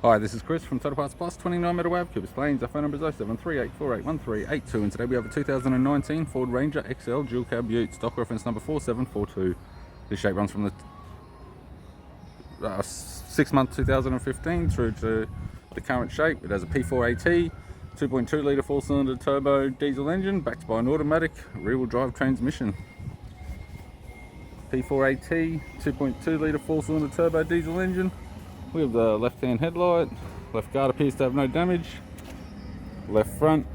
Hi, this is Chris from Total Parts Plus, 29 Meadow Ave, Cooper's Plains. Our phone number is 07384811382, and today we have a 2019 Ford Ranger XL dual cab ute, stock reference number 4742. This shape runs from the 6 month 2015 through to the current shape. It has a P4AT, 2.2 litre 4-cylinder turbo diesel engine backed by an automatic rear-wheel drive transmission. P4AT, 2.2 litre 4-cylinder turbo diesel engine. We have the left-hand headlight, left guard appears to have no damage, left front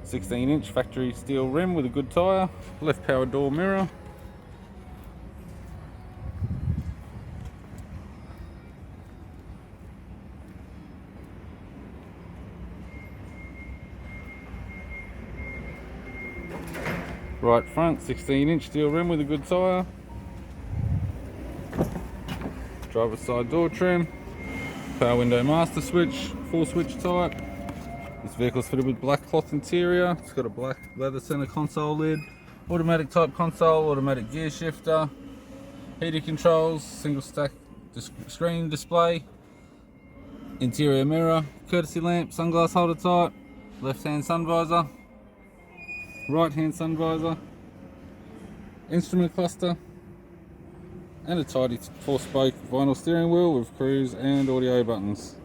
16-inch factory steel rim with a good tyre, left power door mirror, right front 16-inch steel rim with a good tyre, driver's side door trim, power window master switch, 4-switch type. This vehicle is fitted with black cloth interior. It's got a black leather center console lid, automatic type console, automatic gear shifter, heated controls, single stack screen display, interior mirror, courtesy lamp, sunglass holder type, left hand sun visor, right hand sun visor, instrument cluster, and a tidy 4-spoke vinyl steering wheel with cruise and audio buttons.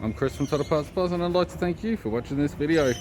I'm Chris from Total Parts Plus, and I'd like to thank you for watching this video.